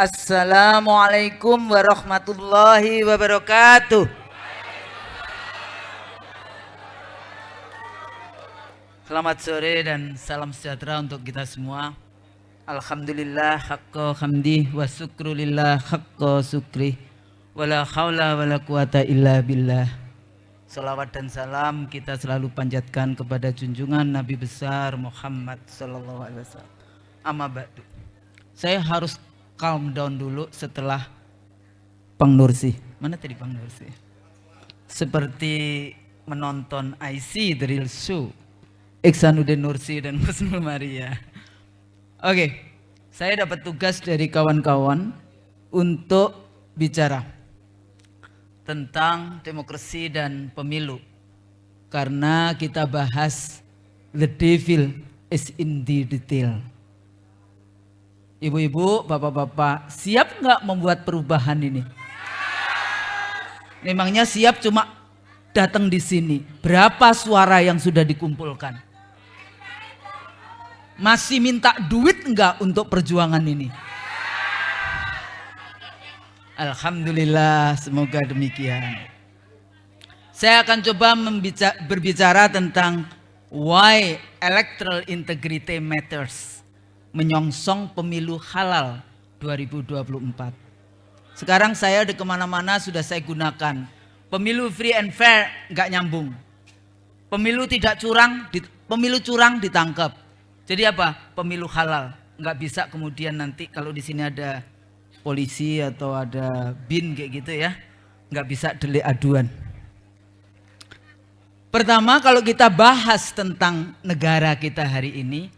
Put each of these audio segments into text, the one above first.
Assalamualaikum warahmatullahi wabarakatuh. Selamat sore dan salam sejahtera untuk kita semua. Alhamdulillah haqqa hamdi wa syukrulillah haqqa syukri wala haula wala quwata illa billah. Salawat dan salam kita selalu panjatkan kepada junjungan Nabi besar Muhammad sallallahu alaihi wasallam. Amma ba'du. Saya harus calm down dulu setelah Bang Nursi. Mana tadi Bang Nursi? Seperti menonton IC The Real Show. Iksanuddin Nursi dan Husnul Maria. Oke, saya dapat tugas dari kawan-kawan untuk bicara tentang demokrasi dan pemilu. Karena kita bahas the devil is in the detail. Ibu-ibu, bapak-bapak, siap nggak membuat perubahan ini? Memangnya siap cuma datang di sini. Berapa suara yang sudah dikumpulkan? Masih minta duit enggak untuk perjuangan ini? Alhamdulillah, semoga demikian. Saya akan coba berbicara tentang why electoral integrity matters. Menyongsong pemilu halal 2024. Sekarang saya di kemana-mana sudah saya gunakan. Pemilu free and fair enggak nyambung. Pemilu tidak curang, pemilu curang ditangkap. Jadi apa? Pemilu halal. Nggak bisa kemudian nanti kalau di sini ada polisi atau ada BIN kayak gitu ya, nggak bisa delik aduan. Pertama, kalau kita bahas tentang negara kita hari ini,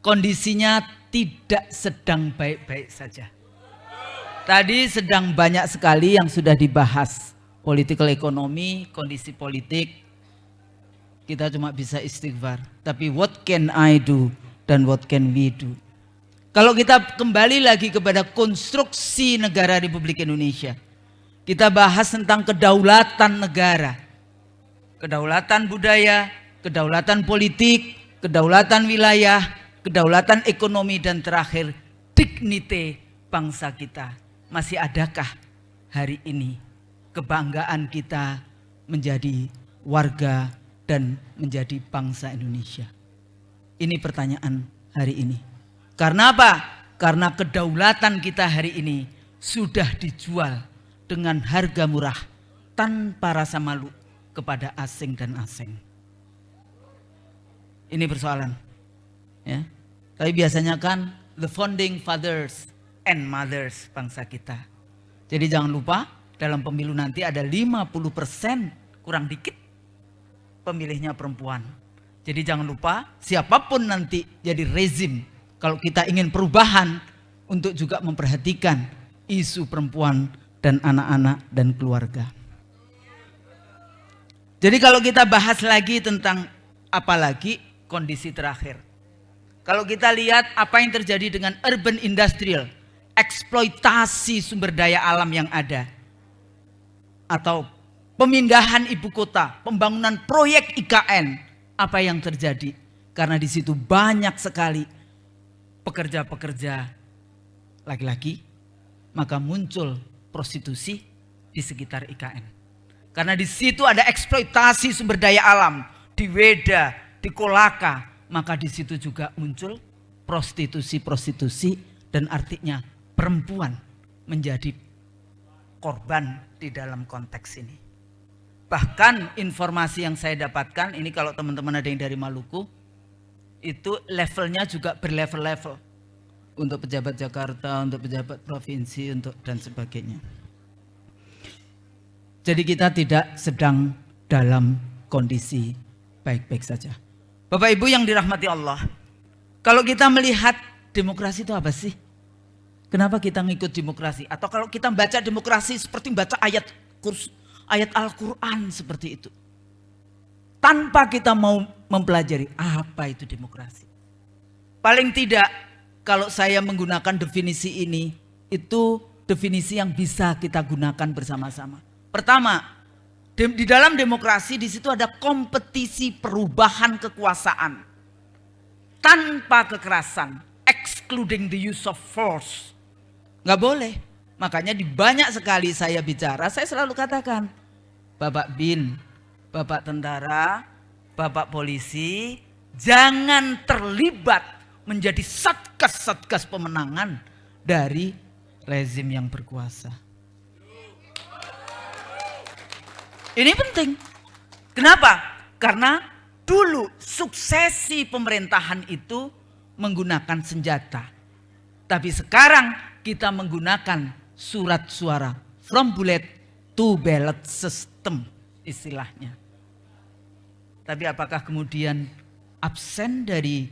kondisinya tidak sedang baik-baik saja. Tadi sedang banyak sekali yang sudah dibahas. Political economy, kondisi politik, kita cuma bisa istighfar. Tapi what can I do dan what can we do? Kalau kita kembali lagi kepada konstruksi negara Republik Indonesia, kita bahas tentang kedaulatan negara, kedaulatan budaya, kedaulatan politik, kedaulatan wilayah, kedaulatan ekonomi, dan terakhir dignity bangsa kita. Masih adakah hari ini kebanggaan kita menjadi warga dan menjadi bangsa Indonesia? Ini pertanyaan hari ini. Karena apa? Karena kedaulatan kita hari ini sudah dijual dengan harga murah tanpa rasa malu kepada asing dan asing. Ini persoalan. Ya. Tapi biasanya kan the founding fathers and mothers bangsa kita. Jadi jangan lupa dalam pemilu nanti ada 50% kurang dikit pemilihnya perempuan. Jadi jangan lupa siapapun nanti jadi rezim, kalau kita ingin perubahan untuk juga memperhatikan isu perempuan dan anak-anak dan keluarga. Jadi kalau kita bahas lagi tentang apalagi kondisi terakhir. Kalau kita lihat apa yang terjadi dengan urban industrial, eksploitasi sumber daya alam yang ada. Atau pemindahan ibu kota, pembangunan proyek IKN. Apa yang terjadi? Karena di situ banyak sekali pekerja-pekerja laki-laki, maka muncul prostitusi di sekitar IKN. Karena di situ ada eksploitasi sumber daya alam, di Weda, di Kolaka, maka di situ juga muncul prostitusi-prostitusi, dan artinya perempuan menjadi korban di dalam konteks ini. Bahkan informasi yang saya dapatkan, ini kalau teman-teman ada yang dari Maluku, itu levelnya juga berlevel-level. Untuk pejabat Jakarta, untuk pejabat provinsi, untuk dan sebagainya. Jadi kita tidak sedang dalam kondisi baik-baik saja. Bapak Ibu yang dirahmati Allah, kalau kita melihat demokrasi itu apa sih? Kenapa kita ngikut demokrasi? Atau kalau kita baca demokrasi seperti baca ayat Al-Quran seperti itu. Tanpa kita mau mempelajari apa itu demokrasi. Paling tidak kalau saya menggunakan definisi ini, itu definisi yang bisa kita gunakan bersama-sama. Pertama, di dalam demokrasi di situ ada kompetisi perubahan kekuasaan tanpa kekerasan, excluding the use of force. Nggak boleh. Makanya di banyak sekali saya bicara, saya selalu katakan, Bapak Bin, Bapak tentara, Bapak polisi, jangan terlibat menjadi satgas-satgas pemenangan dari rezim yang berkuasa. Ini penting. Kenapa? Karena dulu suksesi pemerintahan itu menggunakan senjata. Tapi sekarang kita menggunakan surat suara. From bullet to ballot system istilahnya. Tapi apakah kemudian absen dari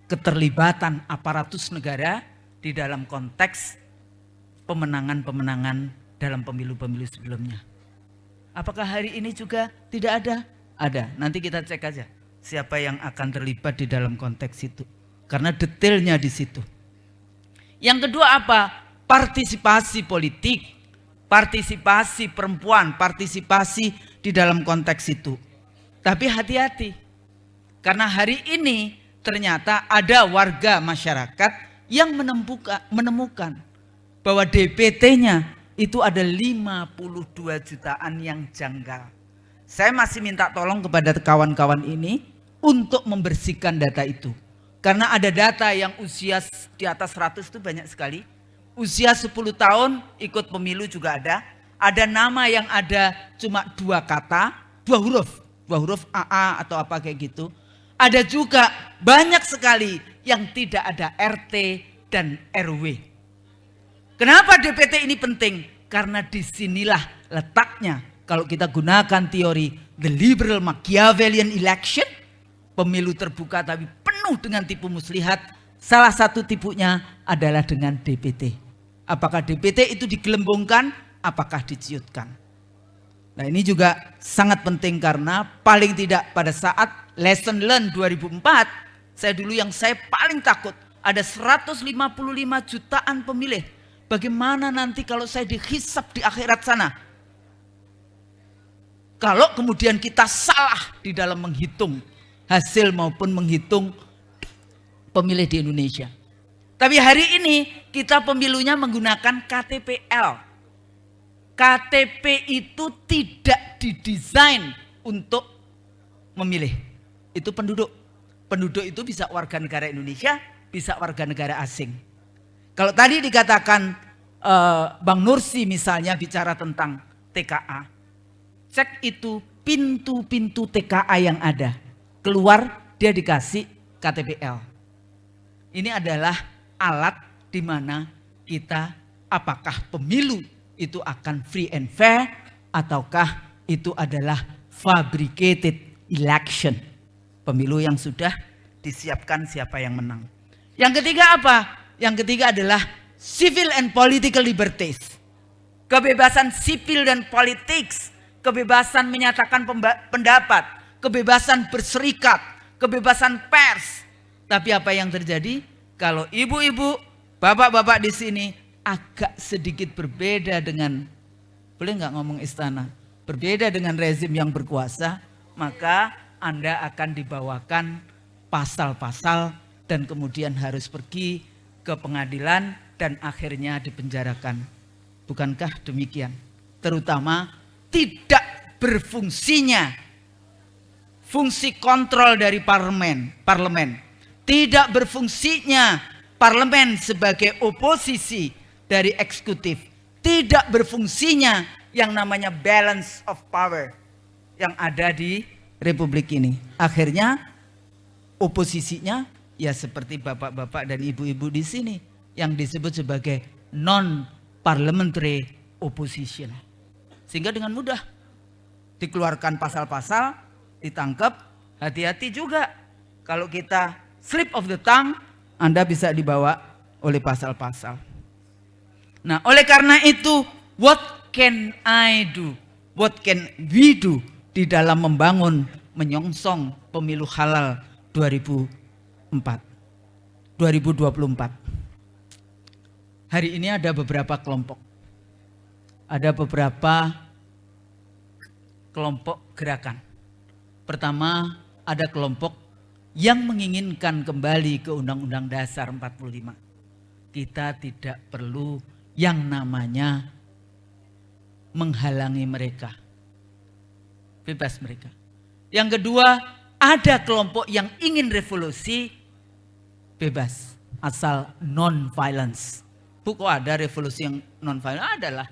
keterlibatan aparatus negara di dalam konteks pemenangan-pemenangan dalam pemilu-pemilu sebelumnya? Apakah hari ini juga tidak ada? Ada. Nanti kita cek aja siapa yang akan terlibat di dalam konteks itu. Karena detailnya di situ. Yang kedua apa? Partisipasi politik, partisipasi perempuan, partisipasi di dalam konteks itu. Tapi hati-hati. Karena hari ini ternyata ada warga masyarakat yang menemukan bahwa DPT-nya itu ada 52 jutaan yang janggal. Saya masih minta tolong kepada kawan-kawan ini untuk membersihkan data itu. Karena ada data yang usia di atas 100 itu banyak sekali. Usia 10 tahun ikut pemilu juga ada. Ada nama yang ada cuma 2 kata, 2 huruf. 2 huruf AA atau apa kayak gitu. Ada juga banyak sekali yang tidak ada RT dan RW. Kenapa DPT ini penting? Karena disinilah letaknya kalau kita gunakan teori the liberal Machiavellian election, pemilu terbuka tapi penuh dengan tipu muslihat. Salah satu tipunya adalah dengan DPT. Apakah DPT itu digelembungkan? Apakah diciutkan? Nah ini juga sangat penting karena paling tidak pada saat lesson learn 2004, saya dulu yang saya paling takut ada 155 jutaan pemilih. Bagaimana nanti kalau saya dihisap di akhirat sana? Kalau kemudian kita salah di dalam menghitung hasil maupun menghitung pemilih di Indonesia. Tapi hari ini kita pemilunya menggunakan KTPL. KTP itu tidak didesain untuk memilih. Itu penduduk. Penduduk itu bisa warga negara Indonesia, bisa warga negara asing. Kalau tadi dikatakan Bang Nursi misalnya bicara tentang TKA. Cek itu pintu-pintu TKA yang ada. Keluar dia dikasih KTPL. Ini adalah alat di mana kita apakah pemilu itu akan free and fair ataukah itu adalah fabricated election. Pemilu yang sudah disiapkan siapa yang menang. Yang ketiga apa? Yang ketiga adalah civil and political liberties. Kebebasan sipil dan politik, kebebasan menyatakan pendapat, kebebasan berserikat, kebebasan pers. Tapi apa yang terjadi? Kalau ibu-ibu, bapak-bapak di sini agak sedikit berbeda dengan, boleh nggak ngomong istana? Berbeda dengan rezim yang berkuasa, maka Anda akan dibawakan pasal-pasal dan kemudian harus pergi ke pengadilan dan akhirnya dipenjarakan. Bukankah demikian? Terutama tidak berfungsinya fungsi kontrol dari parlemen. Tidak berfungsinya parlemen sebagai oposisi dari eksekutif. Tidak berfungsinya yang namanya balance of power yang ada di Republik ini. Akhirnya oposisinya ya seperti bapak-bapak dan ibu-ibu di sini yang disebut sebagai non-parliamentary opposition. Sehingga dengan mudah dikeluarkan pasal-pasal, ditangkap, hati-hati juga. Kalau kita slip of the tongue, Anda bisa dibawa oleh pasal-pasal. Nah, oleh karena itu, what can I do? What can we do di dalam membangun, menyongsong pemilu halal 2024. Hari ini ada beberapa kelompok. Ada beberapa kelompok gerakan. Pertama, ada kelompok yang menginginkan kembali ke Undang-Undang Dasar 45. Kita tidak perlu yang namanya menghalangi mereka. Bebas mereka. Yang kedua, ada kelompok yang ingin revolusi, bebas. Asal non-violence. Bu, kok ada revolusi yang non-violence? Adalah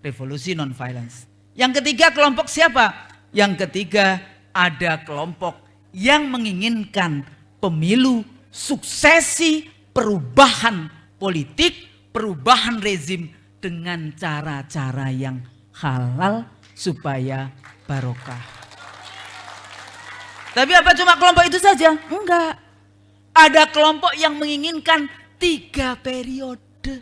revolusi non-violence. Yang ketiga kelompok siapa? Yang ketiga ada kelompok yang menginginkan pemilu, suksesi, perubahan politik, perubahan rezim dengan cara-cara yang halal supaya barokah. Tapi apa cuma kelompok itu saja? Enggak. Ada kelompok yang menginginkan 3 periode.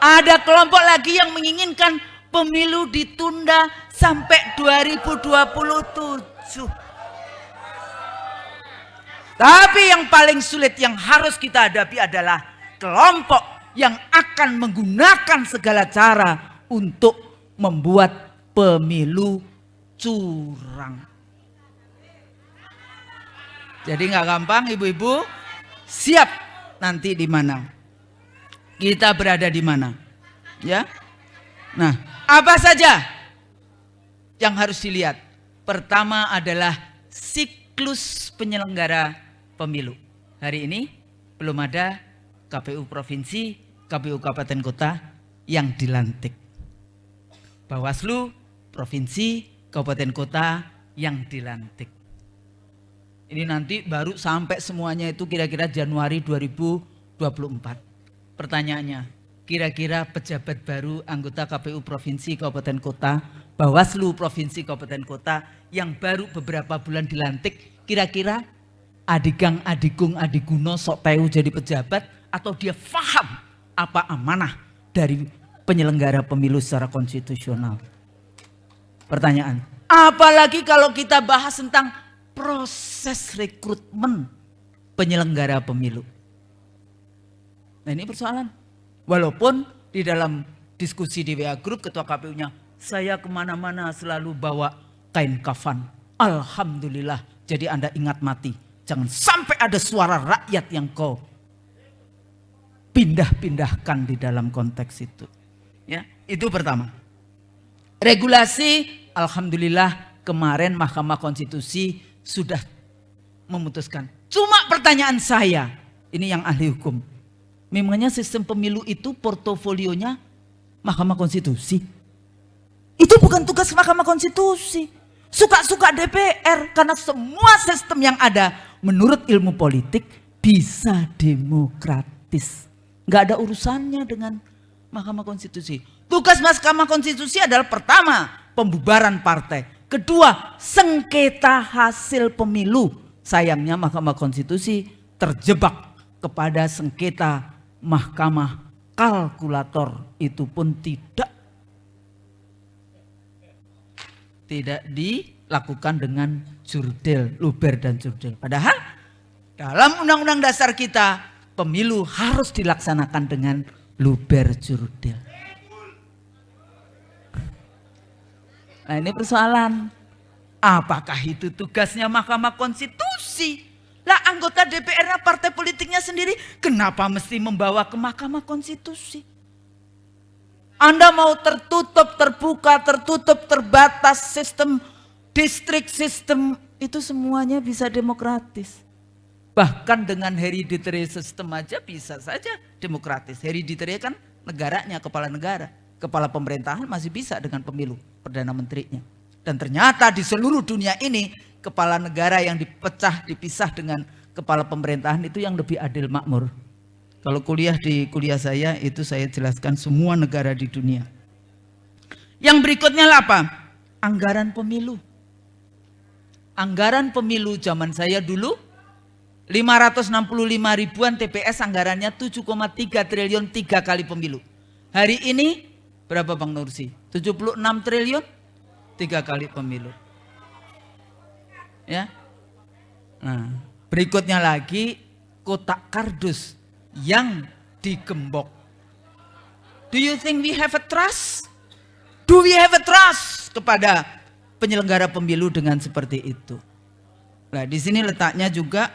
Ada kelompok lagi yang menginginkan pemilu ditunda sampai 2027. Tapi yang paling sulit yang harus kita hadapi adalah kelompok yang akan menggunakan segala cara untuk membuat pemilu curang. Jadi nggak gampang ibu-ibu, siap nanti di mana? Kita berada di mana? Ya. Nah, apa saja yang harus dilihat? Pertama adalah siklus penyelenggara pemilu. Hari ini belum ada KPU provinsi, KPU kabupaten kota yang dilantik. Bawaslu provinsi, kabupaten kota yang dilantik. Ini nanti baru sampai semuanya itu kira-kira Januari 2024. Pertanyaannya, kira-kira pejabat baru anggota KPU provinsi, kabupaten kota, Bawaslu provinsi, kabupaten kota yang baru beberapa bulan dilantik, kira-kira adigang, adigung, adiguno sok tahu jadi pejabat atau dia faham apa amanah dari penyelenggara pemilu secara konstitusional? Pertanyaan. Apalagi kalau kita bahas tentang proses rekrutmen penyelenggara pemilu. Nah ini persoalan. Walaupun di dalam diskusi di WA Group ketua KPU-nya, saya kemana-mana selalu bawa kain kafan. Alhamdulillah. Jadi Anda ingat mati. Jangan sampai ada suara rakyat yang kau pindah-pindahkan di dalam konteks itu. Ya, itu pertama. Regulasi, alhamdulillah kemarin Mahkamah Konstitusi sudah memutuskan. Cuma pertanyaan saya, ini yang ahli hukum. Memangnya sistem pemilu itu portofolionya Mahkamah Konstitusi? Itu bukan tugas Mahkamah Konstitusi. Suka-suka DPR, karena semua sistem yang ada menurut ilmu politik bisa demokratis. Gak ada urusannya dengan Mahkamah Konstitusi. Tugas Mahkamah Konstitusi adalah pertama, pembubaran partai. Kedua, sengketa hasil pemilu. Sayangnya Mahkamah Konstitusi terjebak kepada sengketa mahkamah kalkulator. Itu pun tidak dilakukan dengan jurdil, luber dan jurdil. Padahal dalam undang-undang dasar kita, pemilu harus dilaksanakan dengan luber jurdil. Nah ini persoalan. Apakah itu tugasnya Mahkamah Konstitusi? Lah anggota DPR-nya partai politiknya sendiri, kenapa mesti membawa ke Mahkamah Konstitusi? Anda mau tertutup, terbuka, tertutup, terbatas, sistem distrik, sistem itu semuanya bisa demokratis. Bahkan dengan hereditary system aja bisa saja demokratis. Hereditary kan negaranya, kepala negara. Kepala pemerintahan masih bisa dengan pemilu Perdana Menterinya. Dan ternyata di seluruh dunia ini kepala negara yang dipecah, dipisah dengan kepala pemerintahan itu yang lebih adil makmur. Kalau di kuliah saya itu saya jelaskan semua negara di dunia. Yang berikutnya apa? Anggaran pemilu. Anggaran pemilu zaman saya dulu 565 ribuan TPS, anggarannya 7,3 triliun 3 kali pemilu. Hari ini berapa Bang Nursi? 76 triliun 3 kali pemilu. Ya. Nah, berikutnya lagi kotak kardus yang digembok. Do you think we have a trust? Do we have a trust kepada penyelenggara pemilu dengan seperti itu? Nah, di sini letaknya juga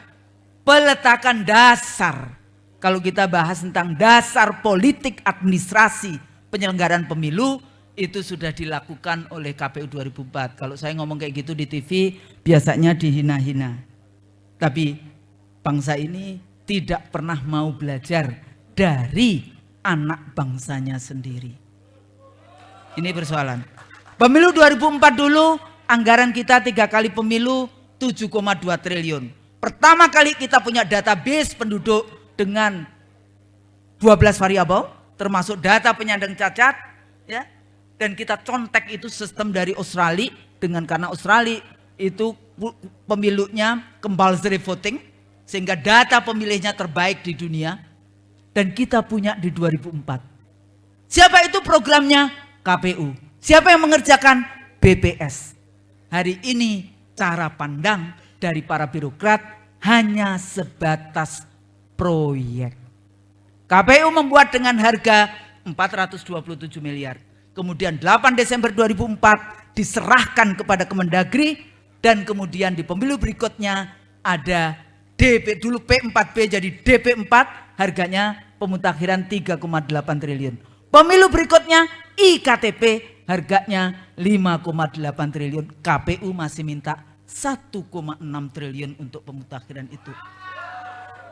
peletakan dasar Kalau kita bahas tentang dasar politik administrasi penyelenggaraan pemilu, itu sudah dilakukan oleh KPU 2004. Kalau saya ngomong kayak gitu di TV, biasanya dihina-hina. Tapi bangsa ini tidak pernah mau belajar dari anak bangsanya sendiri. Ini persoalan. Pemilu 2004 dulu, anggaran kita 3 kali pemilu 7,2 triliun. Pertama kali kita punya database penduduk dengan 12 variabel, termasuk data penyandang cacat, ya. Dan kita contek itu sistem dari Australia, dengan karena Australia itu pemilunya compulsory voting, sehingga data pemilihnya terbaik di dunia. Dan kita punya di 2004. Siapa itu programnya? KPU. Siapa yang mengerjakan? BPS. Hari ini cara pandang dari para birokrat hanya sebatas proyek. KPU membuat dengan harga 427 miliar. Kemudian 8 Desember 2004 diserahkan kepada Kemendagri, dan kemudian di pemilu berikutnya ada DP, dulu P4B jadi DP4, harganya pemutakhiran 3,8 triliun. Pemilu berikutnya IKTP, harganya 5,8 triliun. KPU masih minta 1,6 triliun untuk pemutakhiran itu.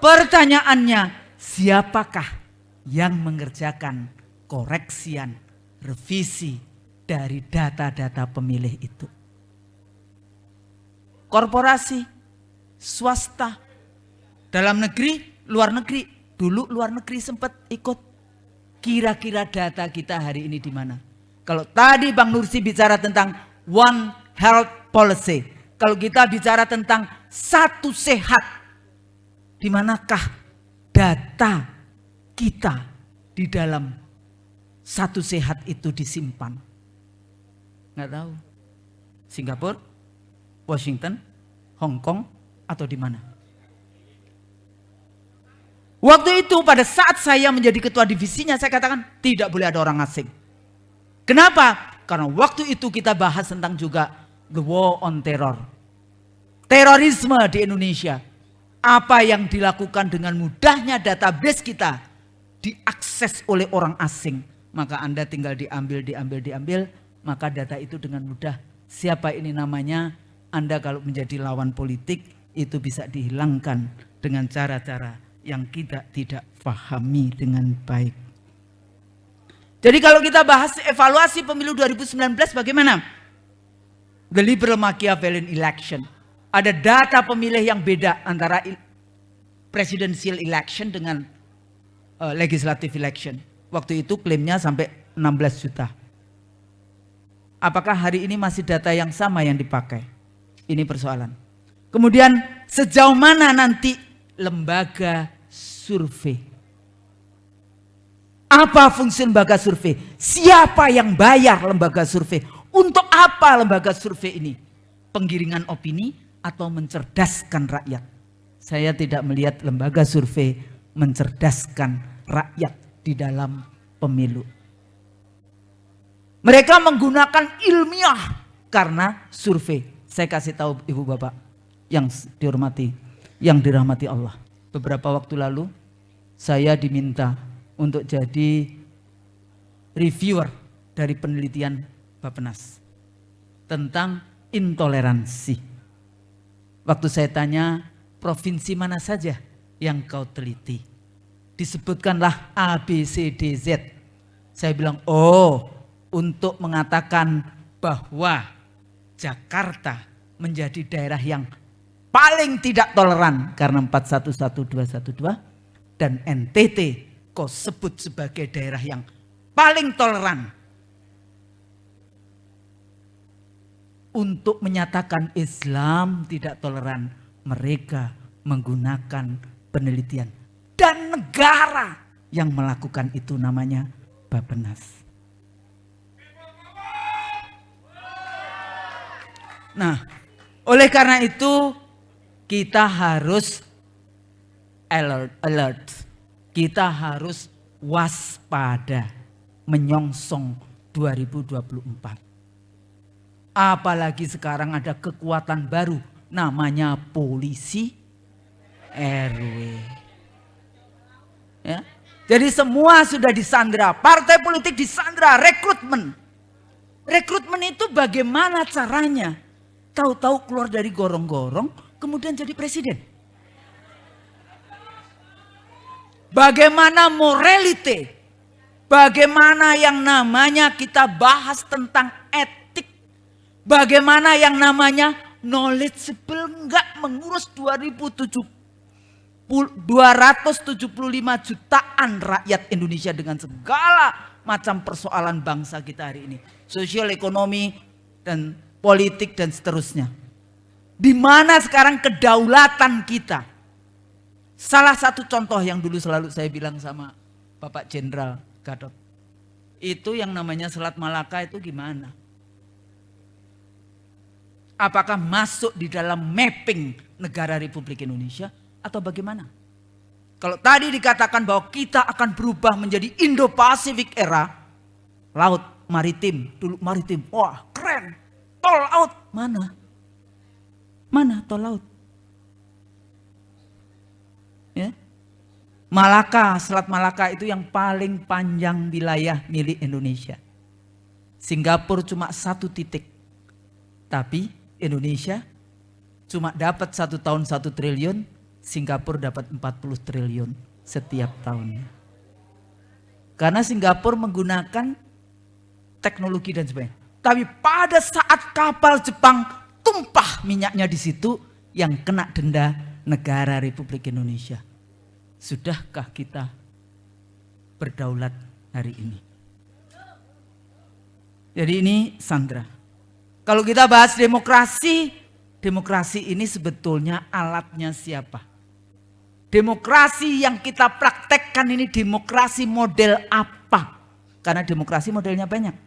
Pertanyaannya, siapakah yang mengerjakan koreksian, revisi dari data-data pemilih itu? Korporasi, swasta, dalam negeri, luar negeri. Dulu luar negeri sempat ikut. Kira-kira data kita hari ini di mana? Kalau tadi Bang Nursi bicara tentang One Health Policy, kalau kita bicara tentang satu sehat, di manakah data kita di dalam satu sehat itu disimpan? Nggak tahu. Singapura, Washington, Hong Kong, atau di mana? Waktu itu pada saat saya menjadi ketua divisinya, saya katakan tidak boleh ada orang asing. Kenapa? Karena waktu itu kita bahas tentang juga the war on terror. Terorisme di Indonesia. Apa yang dilakukan dengan mudahnya database kita diakses oleh orang asing. Maka Anda tinggal diambil, maka data itu dengan mudah. Siapa ini namanya? Anda kalau menjadi lawan politik itu bisa dihilangkan dengan cara-cara yang kita tidak pahami dengan baik. Jadi kalau kita bahas evaluasi pemilu 2019 bagaimana? The liberal Machiavellian election. Ada data pemilih yang beda antara presidential election dengan legislative election. Waktu itu klaimnya sampai 16 juta. Apakah hari ini masih data yang sama yang dipakai? Ini persoalan. Kemudian sejauh mana nanti lembaga survei? Apa fungsi lembaga survei? Siapa yang bayar lembaga survei? Untuk apa lembaga survei ini? Penggiringan opini atau mencerdaskan rakyat? Saya tidak melihat lembaga survei mencerdaskan rakyat di dalam pemilu. Mereka menggunakan ilmiah karena survei. Saya kasih tahu Ibu Bapak yang dihormati, yang dirahmati Allah. Beberapa waktu lalu saya diminta untuk jadi reviewer dari penelitian Bappenas tentang intoleransi. Waktu saya tanya, provinsi mana saja yang kau teliti? Disebutkanlah A, B, C, D, Z. Saya bilang, oh, untuk mengatakan bahwa Jakarta menjadi daerah yang paling tidak toleran karena 411212, dan NTT kau sebut sebagai daerah yang paling toleran. Untuk menyatakan Islam tidak toleran, mereka menggunakan penelitian. Dan negara yang melakukan itu namanya Bappenas. Nah, oleh karena itu kita harus alert. Kita harus waspada menyongsong 2024. Apalagi sekarang ada kekuatan baru namanya polisi RW. Jadi semua sudah disandra, partai politik disandra, rekrutmen. Rekrutmen itu bagaimana caranya? Tahu-tahu keluar dari gorong-gorong, kemudian jadi presiden. Bagaimana morality? Bagaimana yang namanya kita bahas tentang etik? Bagaimana yang namanya knowledgeable, enggak mengurus 275 jutaan rakyat Indonesia dengan segala macam persoalan bangsa kita hari ini. Sosial, ekonomi, dan politik dan seterusnya. Di mana sekarang kedaulatan kita? Salah satu contoh yang dulu selalu saya bilang sama Bapak Jenderal Gatot. Itu yang namanya Selat Malaka itu gimana? Apakah masuk di dalam mapping negara Republik Indonesia atau bagaimana? Kalau tadi dikatakan bahwa kita akan berubah menjadi Indo-Pasifik era, laut, maritim, dulu maritim, wah keren, tol laut, mana? Mana tol laut? Ya. Malaka, Selat Malaka itu yang paling panjang wilayah milik Indonesia. Singapura cuma 1 titik, tapi Indonesia cuma dapat 1 tahun 1 triliun, Singapura dapat 40 triliun setiap tahunnya. Karena Singapura menggunakan teknologi dan sebagainya. Tapi pada saat kapal Jepang tumpah minyaknya di situ, yang kena denda negara Republik Indonesia. Sudahkah kita berdaulat hari ini? Jadi ini sandra. Kalau kita bahas demokrasi, demokrasi ini sebetulnya alatnya siapa? Demokrasi yang kita praktekkan ini demokrasi model apa? Karena demokrasi modelnya banyak.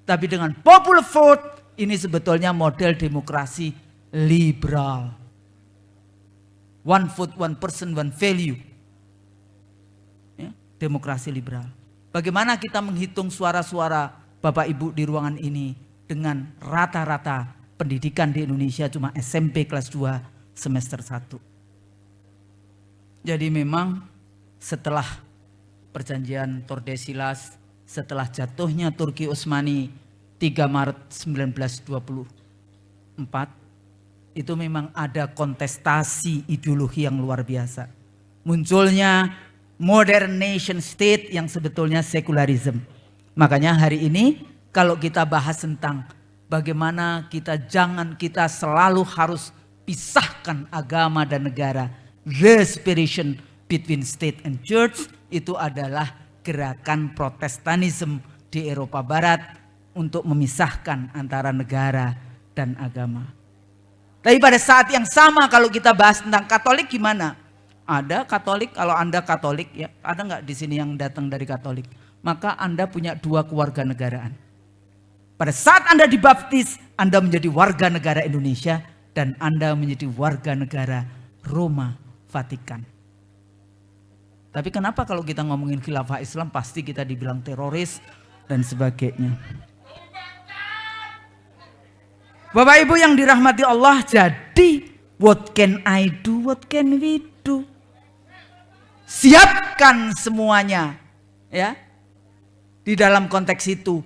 Tapi dengan popular vote ini sebetulnya model demokrasi liberal. One vote, one person, one value. Ya, demokrasi liberal. Bagaimana kita menghitung suara-suara Bapak Ibu di ruangan ini dengan rata-rata pendidikan di Indonesia cuma SMP kelas 2 semester 1. Jadi memang setelah perjanjian Tordesillas, setelah jatuhnya Turki Utsmani 3 Maret 1924, itu memang ada kontestasi ideologi yang luar biasa. Munculnya modern nation state yang sebetulnya sekularisme. Makanya hari ini kalau kita bahas tentang bagaimana kita selalu harus pisahkan agama dan negara. The separation between state and church itu adalah gerakan Protestanisme di Eropa Barat untuk memisahkan antara negara dan agama. Tapi pada saat yang sama kalau kita bahas tentang Katolik gimana? Ada Katolik, kalau Anda Katolik ya, ada nggak di sini yang datang dari Katolik? Maka Anda punya 2 kewarganegaraan. Pada saat Anda dibaptis, Anda menjadi warga negara Indonesia dan Anda menjadi warga negara Roma Vatikan. Tapi kenapa kalau kita ngomongin khilafah Islam pasti kita dibilang teroris dan sebagainya. Bapak Ibu yang dirahmati Allah, jadi what can I do, what can we do? Siapkan semuanya ya. Di dalam konteks itu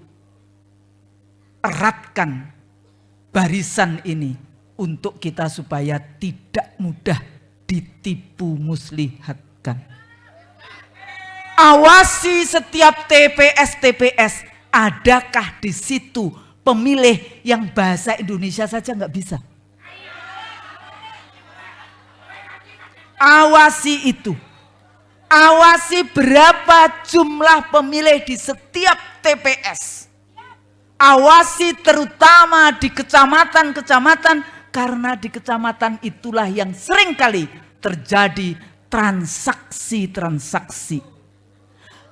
eratkan barisan ini untuk kita supaya tidak mudah ditipu muslihatkan. Awasi setiap TPS, adakah di situ pemilih yang bahasa Indonesia saja nggak bisa? Awasi itu. Awasi berapa jumlah pemilih di setiap TPS. Awasi terutama di kecamatan-kecamatan, karena di kecamatan itulah yang seringkali terjadi transaksi-transaksi.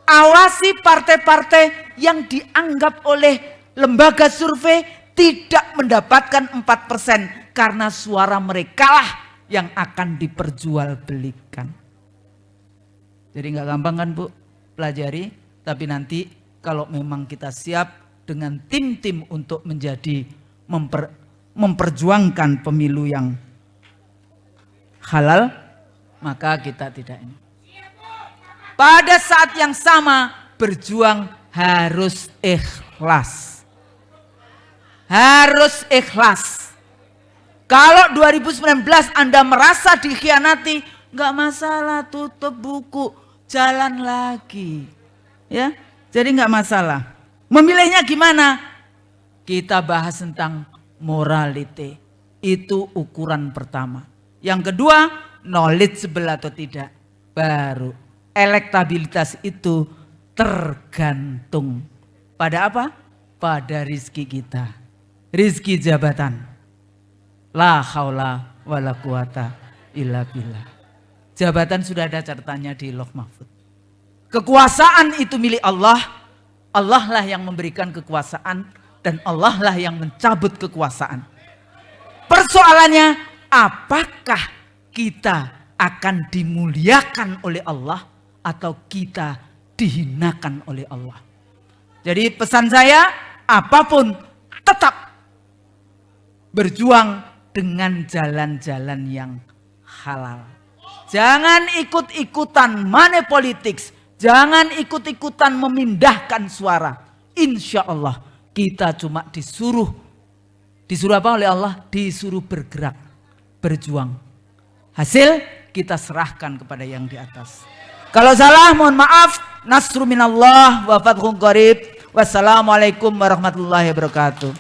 Awasi partai-partai yang dianggap oleh lembaga survei tidak mendapatkan 4% karena suara merekalah yang akan diperjualbelikan. Jadi nggak gampang kan Bu, pelajari. Tapi nanti kalau memang kita siap dengan tim-tim untuk menjadi memperjuangkan pemilu yang halal, maka kita tidak ini. pada saat yang sama berjuang harus ikhlas. Harus ikhlas. Kalau 2019 Anda merasa dikhianati, nggak masalah, tutup buku, jalan lagi. Ya, jadi nggak masalah. Memilihnya gimana? Kita bahas tentang morality. Itu ukuran pertama. Yang kedua, knowledgeable atau tidak. Baru elektabilitas itu tergantung pada apa? Pada rizki kita. Rizki jabatan. La haula wala quwata illa billah. Jabatan sudah ada catatannya di Lauh Mahfuz. Kekuasaan itu milik Allah. Allah lah yang memberikan kekuasaan dan Allah lah yang mencabut kekuasaan. Persoalannya, apakah kita akan dimuliakan oleh Allah atau kita dihinakan oleh Allah? Jadi pesan saya, apapun tetap berjuang dengan jalan-jalan yang halal. Jangan ikut-ikutan money politics. Jangan ikut-ikutan memindahkan suara. Insya Allah kita cuma disuruh apa oleh Allah? Disuruh bergerak, berjuang. Hasil kita serahkan kepada yang di atas. Kalau salah mohon maaf. Nasru minallah wa fathun qarib. Wassalamualaikum warahmatullahi wabarakatuh.